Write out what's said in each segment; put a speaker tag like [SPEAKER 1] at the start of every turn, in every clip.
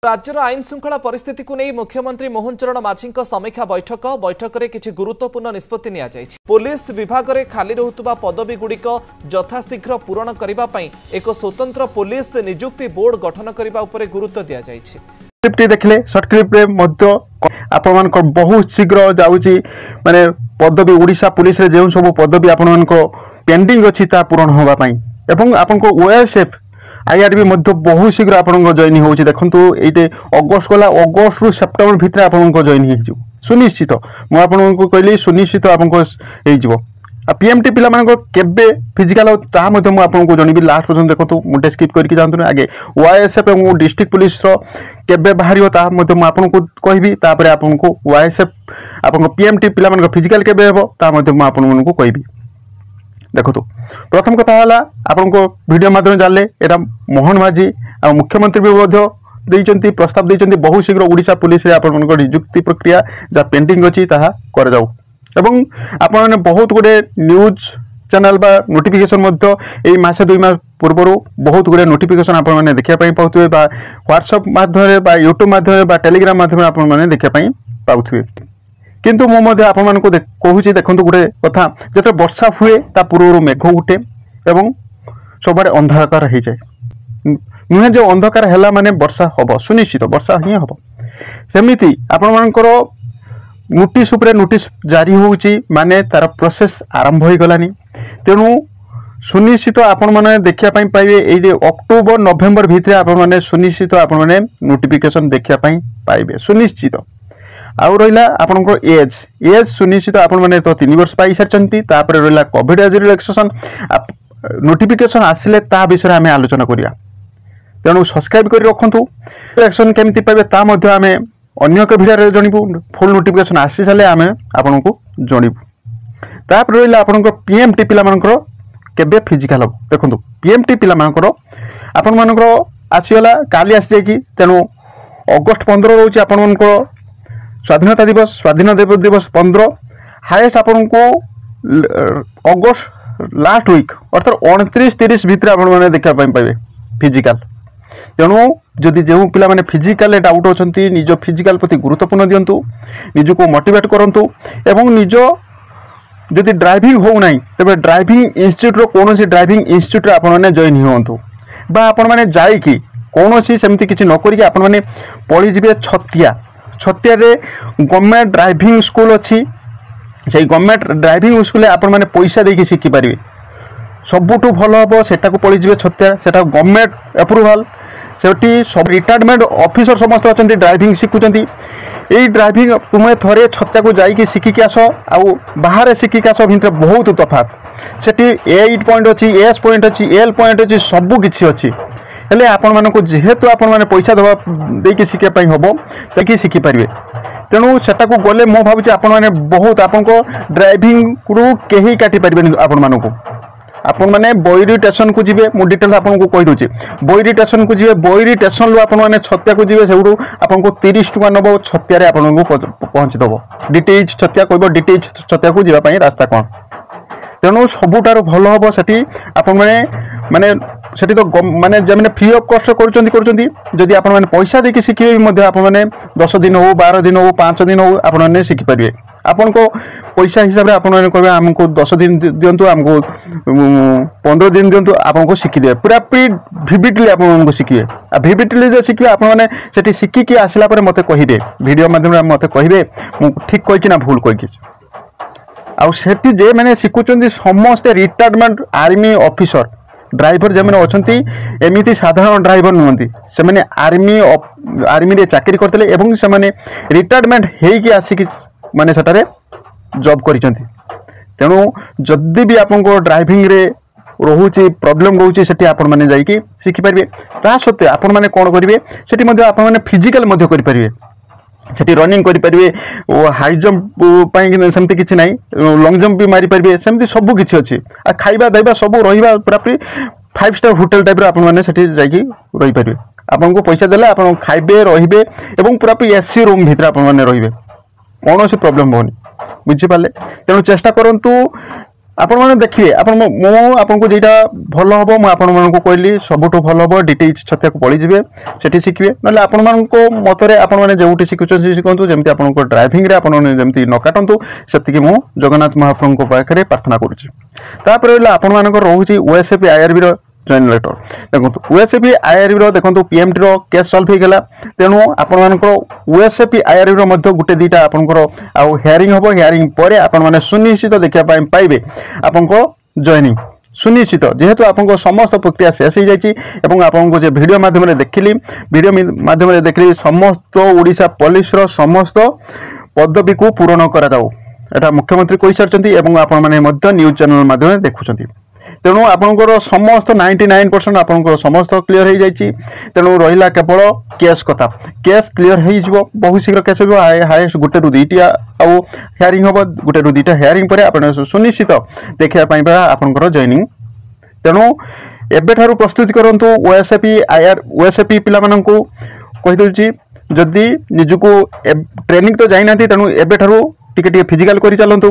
[SPEAKER 1] राज्यर आईन श्रृंखला परिस्थिति को नहीं मुख्यमंत्री मोहन चरण माझी समीक्षा बैठक में किसी गुरुत्वपूर्ण निष्पत्ति निया जायछि। पुलिस विभाग में खाली रहुतुबा पदवी गुड़िक यथाशीघ्र पूरण करने एक स्वतंत्र पुलिस नियुक्ति बोर्ड गठन करने उपर गुरुत्व दिया जायछि।
[SPEAKER 2] देखले सर्ट क्लिप आपण बहुत शीघ्र जाऊँगी माने पदवी ओडिशा पुलिस रे जो सब पदवी आपण पेंडिंग अच्छी पूरण होगापाई एवं आपन ओएसएफ आईआरबी बहुत शीघ्र आपन जॉइन हो देखो ये अगस्ट गला अगस्ट रु सेप्टेम्बर भितर आपन जॉइन हो सुनिश्चित मुझे कहली सुनिश्चित आपको पीएमटी पिला फिजिकाल आपको जनबी लास्ट पर्यटन देखो मुझे स्किप करके जातु आगे ओएसएफ और डिस्ट्रिक्ट पुलिस केबे बाहर आपको कहबी आपको ओएसएफ आप पीएमटी पिला फिजिकाल केबे हेबो ता आपको कहबी। देखो प्रथम कथा है आपको वीडियो माध्यम जानले एटा मोहन माझी आ मुख्यमंत्री भी प्रस्ताव देइचंती बहुत शीघ्र ओडिशा पुलिस रे आपनको नियुक्ति प्रक्रिया जा पेंडिंग अछि ताहा कर जाऊ एवं आपने बहुत गुडे न्यूज चैनल बा नोटिफिकेशन मध्य एई मासे 2 मास पूर्व बहुत गुडे नोटिफिकेशन आप माने देखिया पई पाउथुबे बा व्हाट्सएप माध्यम बा यूट्यूब माध्यम बा टेलीग्राम माध्यम आप माने देखिया पई पाउथुबे किंतु मो मध्य आप कहूँ देखो गोटे कथा जो वर्षा हुए ता पूर्व मेघ उठे एवं सबुआड़े अंधकार हो जाए नुहे जो अंधकार है माने वर्षा हम सुनिश्चित वर्षा ही हम सेमती आपणकर नोटिस उपरे नोटिस जारी होउची माने तार प्रोसेस आरंभ हो गलानी तेणु सुनिश्चित आपण मैंने देखा पाइबे ये अक्टोबर नवेम्बर भितर आपण मैंने सुनिश्चित आपण मैंने नोटिफिकेशन देखा पाइबे सुनिश्चित आउ रहा आपंकर एज एज सुनिश्चित आपण मैंने तो 3 वर्ष पाई सारी रहा कोविड एज रिलैक्सेशन नोटिफिकेशन आसिले ता विषय आम आलोचना करिया तेणु सब्सक्राइब कर रखु रिलैक्सेशन केमती पाइबे ता मध्य आम अन्य एक भिडियो जनबू फुल नोटिफिकेशन आसी सारे आम आपन को जनबू तापर रहा आपंकर पीएमटी पिलामानकर केबे फिजिकाल हम देखो पीएमटी पिलामानकर आपण मानकर आसीगला काली आसी जाइए तेणु अगस्ट 15 रोचे आपंकर स्वाधीनता दिवस 15 हाईएस्ट आपन को अगस्ट लास्ट वीक अर्थात 29-30 भितर आप देखा पाइबे फिजिकाल तेणु जदि जो पिला माने फिजिकाल डाउट अच्छा निज फिजिकाल प्रति गुरुत्वपूर्ण दिंतु निज को मोटिवेट करंतु एवं निज जदि ड्राइविंग हो ना तेज ड्राइविंग इंस्टीट्यूट कौन ड्राइविंग इंस्टीट्यूट आपने जॉइन हूँ बा आपण मैंने जाइकी कौन सेमती किसी नक आपण मैंने पड़ी जी छतिया रे गवर्नमेंट ड्राइविंग स्कूल अच्छी से गवर्नमेंट ड्राइविंग स्कूल आपण मैंने पैसा देके शिखि पारे सबुठू भल हम सेटा को पड़ी जी छतिया से गवर्नमेंट अप्रूवाल से सब रिटायरमेंट ऑफिसर समस्त अच्छा ड्राइविंग शिखुंट यही ड्राइविंग तुम्हें थरे छतिया को जाइए शिखिकी आस आउ बाहर शिखिकी आस भितर बहुत तफात से 8 पॉइंट अच्छी एस पॉइंट अच्छी एल पॉइंट अच्छी सबू किसी अच्छी हेले आपण मानक जेहेतु आपण माने पैसा दवा देकी शिखिया हम तक शिखिपारे तेणु सेटा को गले मो भावी आपण माने बहुत आपण ड्राइविंग रु कहीं काटी पारे आपण मानक आपण माने बोईरी स्टेशन को जीवे मु डिटेल आपन को कहि दोची बोईरी स्टेशन को जीवे बोईरी स्टेशन रु आपण माने छतिया को जीवे सेउडू आपन को 30 टका नबो छतिया रे आपण को पहुंची दबो डिटेज छतिया कहबो डिटेज छतिया को जीवा पई रास्ता कोन तेणु सबुटार भल हम सेठी आपण माने सेठी तो माने जमने फ्री ऑफ कॉस्ट करूछंती आप पैसा देके शिखिबे आप 10 दिन हो 12 दिन हो 5 दिन हो आपने शिखिपारे आपन को पैसा हिसाब से आपने कहे आमको 10 दिन दिंतु आमको 15 दिन दिंतु आपको शिखिदे पूरा भिविडली आपको शिखिए भिविडली जो शिखिए आपने से शिखिकी आसला मत कहे वीडियो माध्यम मत कहे ठीक कही ना भूल कही आठी जे मैंने शिखुंट समस्ते रिटायरमेंट आर्मी ऑफिसर ड्राइवर जमने अच्छा एमती साधारण ड्राइवर नुहति से आर्मी रे चाकरी करते एवं से रिटायरमेंट होगी आसिक माने सेटारे जॉब करिसेंती तेणु जदि भी आपको ड्राइविंग रे रोचे प्रॉब्लम रोचे सेठी आपण माने जाइकी शिखि पारिबे ता सत्ते आपण माने कोन करिवे सेठी मध्ये आपण माने फिजिकल मध्ये करि पारिबे सेठी रनिंग करि पारिबे ओ हाई जंप पई सेमती किछि नाही लॉन्ग जंप भी मारी पारिबे सेमती सब किछि अछि आ खाइबा दैबा सब रहिबा पूरा 5 स्टार होटल टाइप रे आपण माने सेठी जाइकी रहि पारिबे आपण को पैसा देले आपण खाइबे रहिबे एवं पूरा एसी रूम भितर आपण माने रहिबे कौन सी प्रॉब्लम होनी बुझीपारे तेणु चेष्टा करूँ आपण मैंने देखिए आपको जेटा भल हम मुझे कहली सबुठ भल हम डीटी छतिया को पड़ी जी से शिखे ना आपण मतरे आपण मैंने जो शिखुं शिखु जमी आप ड्राइविंग जमी न काटतु से मु जगन्नाथ महाप्रभु पाखे प्रार्थना करुँपर आपण मान रोचे ओएसएपी आईआरबी जॉइन लेटर देखो ओएसएपी आईआरबी देखो पीएमटी रो केस सॉल्व हो गला तेणु आपण मानकर ओएसएपी आईआरबी रो मध्य गुटे दीटा आपनकर आउ हियरिंग हबो हियरिंग परे आपण माने सुनिश्चित देखिया पाइबे आपनको जॉइनिंग सुनिश्चित जेहेतु आपको समस्त प्रक्रिया शेष हो जाइए एवं आपको जो वीडियो माध्यम देखिली वीडियो माध्यम देखिली समस्त ओडिशा पुलिस रो समस्त पदवी को पूरण करा जाऊ एटा मुख्यमंत्री कहि सारचंती एवं आपण माने मध्य न्यूज चैनल माध्यम देखुचंती तेणु आपंकर समस्त 99% आपंकर समस्त क्लीयर हो जाइए तेणु रहा केवल केस कथा केस क्लीयर हो बहुत शीघ्र केस हो हाएस्ट गोटे रु दुईटा आउ हियरिंग हम गोटे रु दुईटा हियरिंग पर आप सुनिश्चित देखापी आपंकर जॉइनिंग तेणु एबेठारु प्रस्तुति करंतु ओएसएपी पिला माननकु कहि दउची जदि निजुको ट्रेनिंग तो जाइना तेणु एबेठारु टिके फिजिकल करि चलंतु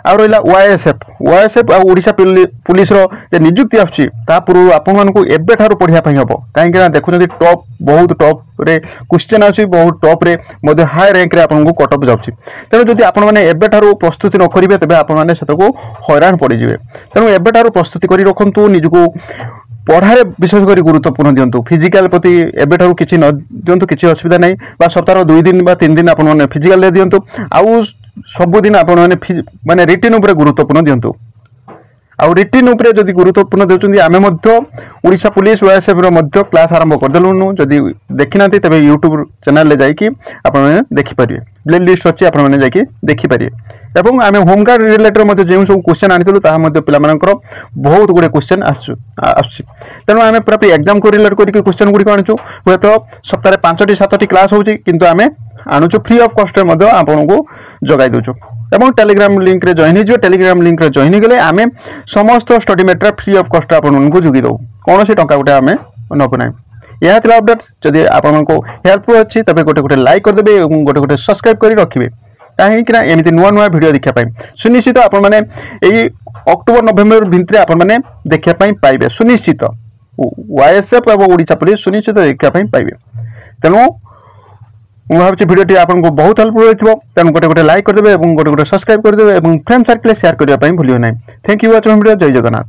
[SPEAKER 2] आ रहा ओएसएफ ओडिशा पुलिस रो नियुक्ति आछी पूर्व आपण एबेठारु पढ़िया हम कहीं देखुं टॉप बहुत टॉप रे क्वेश्चन आछी बहुत टॉप रे मध्य हाई रैंक रे आपन को कटअप जाउची तेणु जदि आपण माने एबेठारु प्रस्तुति न करिवे तबे आपण माने सेतको हैरान पड़ी जिवे तेणु एबेठारु प्रस्तुति करि रखंतु निजुको पढ़ारे विशेषकर गुरुत्वपूर्ण दिंतु फिजिकाल प्रति एबेठारु किछि न दिंतु किछि असुविधा नहीं बा सप्ताह 2 दिन बा 3 दिन आपण माने फिजिकल दे दिंतु आउ सबुदिन आपण माने रिटिन उपर गुरुत्वपूर्ण दिंतु आउ रिटिन उपर जदि गुरुत्वपूर्ण देउचंदी आमे मध्य ओडिशा पुलिस ओएसएफ रो मध्य क्लास आरंभ कर देलुनु जदि देखिनांती तबे यूट्यूब चैनल ले जाई कि आपण माने देखि परिबे प्ले लिस्ट अछि आपण माने जाई कि देखि परिबे एवं आमे होमगार्ड रिलेटेड मध्य जेउ सब क्वेश्चन आनितलु ता मध्य पिला मानकर बहुत गुडे क्वेश्चन आछी तेणु आमे पूरा एग्जाम को रिलेट करके क्वेश्चन गुडी आनिछु होय तो सप्ताह 5टी 7टी क्लास होची किंतु आमे आनुछु फ्री ऑफ कॉस्ट रे मध्य आपण को जगाई दोछु एवं टेलीग्राम लिंक रे जॉइन हो टेलीग्राम लिंक रे जॉइन गले आमे समस्त study material free of cost आपण को जोगी दो कौन सी टंका गुटे आमे नबो नै यह थिला अपडेट जदि आपण को हेल्पफुल अछि तबे गोटे गोटे लाइक कर देबे एवं गोटे गोटे सब्सक्राइब करी रखिबे काहे कि ना एमिति नुवा नुवा वीडियो देखिया पाई सुनिश्चित आपण माने एई अक्टोबर नवेम्बर भितरे आपण माने देखिया पाई पाइबे सुनिश्चित ओएसएफ एवं ओडिशा पुलिस सुनिश्चित देखिया पाई पाइबे तेनु ମୁଁ ଭାବୁଛି ଭିଡ଼ିଓଟି ଆପଣଙ୍କୁ ବହୁତ ହେଲ୍ପଫୁଲ୍ ହୋଇଥିବ ତେଣୁ ଗୋଟେ ଗୋଟେ ଲାଇକ୍ କରିଦେବେ ଏବଂ ଗୋଟେ ଗୋଟେ ସବସ୍କ୍ରାଇବ୍ କରିଦେବେ ଏବଂ ଫ୍ରେଣ୍ଡ ସାର୍କଲରେ ସେୟାର କରିବା ପାଇଁ ଭୁଲିବେ ନାହିଁ ଥ୍ୟାଙ୍କ ୟୁ ୱାଚିଂ ଭିଡ଼ିଓ ଜୟ ଜଗନ୍ନାଥ।